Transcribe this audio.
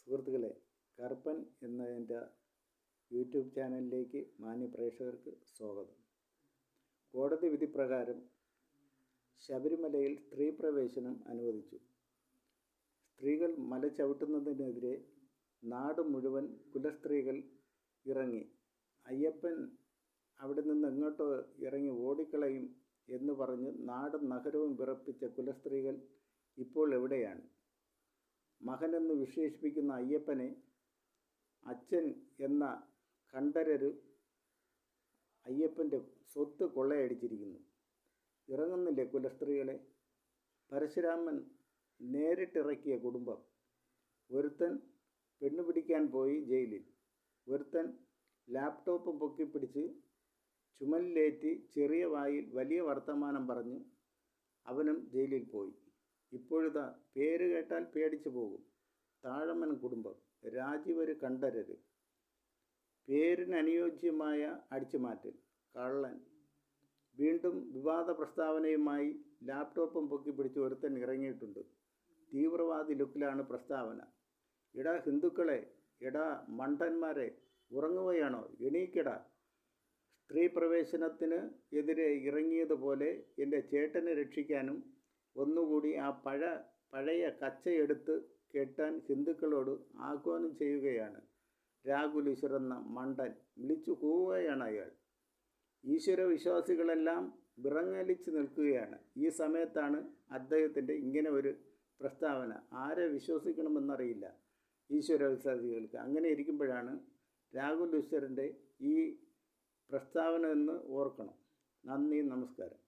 സുഹൃത്തുക്കളെ, കറുപ്പൻ എന്ന എൻ്റെ യൂട്യൂബ് ചാനലിലേക്ക് മാന്യ പ്രേക്ഷകർക്ക് സ്വാഗതം. കോടതി വിധി പ്രകാരം ശബരിമലയിൽ സ്ത്രീ പ്രവേശനം അനുവദിച്ചു. സ്ത്രീകൾ മല ചവിട്ടുന്നതിനെതിരെ നാട് മുഴുവൻ കുലസ്ത്രീകൾ ഇറങ്ങി. അയ്യപ്പൻ അവിടെ നിന്ന് എങ്ങോട്ടോ ഇറങ്ങി ഓടിക്കളയും എന്ന് പറഞ്ഞ് നാടും നഗരവും വിറപ്പിച്ച കുലസ്ത്രീകൾ ഇപ്പോൾ എവിടെയാണ്? മകനെന്ന് വിശേഷിപ്പിക്കുന്ന അയ്യപ്പനെ അച്ഛൻ എന്ന കണ്ഠരര് അയ്യപ്പൻ്റെ സ്വത്ത് കൊള്ളയടിച്ചിരിക്കുന്നു. ഇറങ്ങുന്നില്ലേ കുലസ്ത്രീകളെ? പരശുരാമൻ നേരിട്ടിറക്കിയ കുടുംബം. ഒരുത്തൻ പെണ്ണു പിടിക്കാൻ പോയി ജയിലിൽ, ഒരുത്തൻ ലാപ്ടോപ്പ് പൊക്കിപ്പിടിച്ച് ചുമലിലേറ്റി ചെറിയ വായിൽ വലിയ വർത്തമാനം പറഞ്ഞ് അവനും ജയിലിൽ പോയി. ഇപ്പോഴിതാ പേര് കേട്ടാൽ പേടിച്ചു പോകും. താഴമൻ കുടുംബം, രാജീവര് കണ്ഠരര്. പേരിനനുയോജ്യമായ അടിച്ചുമാറ്റൽ, കള്ളൻ. വീണ്ടും വിവാദ പ്രസ്താവനയുമായി ലാപ്ടോപ്പും പൊക്കിപ്പിടിച്ച് ഒരുത്തൻ ഇറങ്ങിയിട്ടുണ്ട്. തീവ്രവാദി ലുക്കിലാണ് പ്രസ്താവന. എടാ ഹിന്ദുക്കളെ, എടാ മണ്ടന്മാരെ, ഉറങ്ങുകയാണോ? എണീക്കടാ. സ്ത്രീ പ്രവേശനത്തിന് എതിരെ ഇറങ്ങിയതുപോലെ എൻ്റെ ചേട്ടനെ രക്ഷിക്കാനും ഒന്നുകൂടി ആ പഴയ കച്ചയെടുത്ത് കെട്ടാൻ ഹിന്ദുക്കളോട് ആഹ്വാനം ചെയ്യുകയാണ് രാഹുൽ ഈശ്വർ എന്ന മണ്ടൻ. വിളിച്ചു കൂവുകയാണ് അയാൾ. ഈശ്വര വിശ്വാസികളെല്ലാം വിറങ്ങലിച്ച് നിൽക്കുകയാണ്. ഈ സമയത്താണ് അദ്ദേഹത്തിൻ്റെ ഇങ്ങനെ ഒരു പ്രസ്താവന. ആരെ വിശ്വസിക്കണമെന്നറിയില്ല ഈശ്വര വിശ്വാസികൾക്ക്. അങ്ങനെ ഇരിക്കുമ്പോഴാണ് രാഹുൽ ഈശ്വറിൻ്റെ ഈ പ്രസ്താവന എന്ന് ഓർക്കണം. നന്ദി, നമസ്കാരം.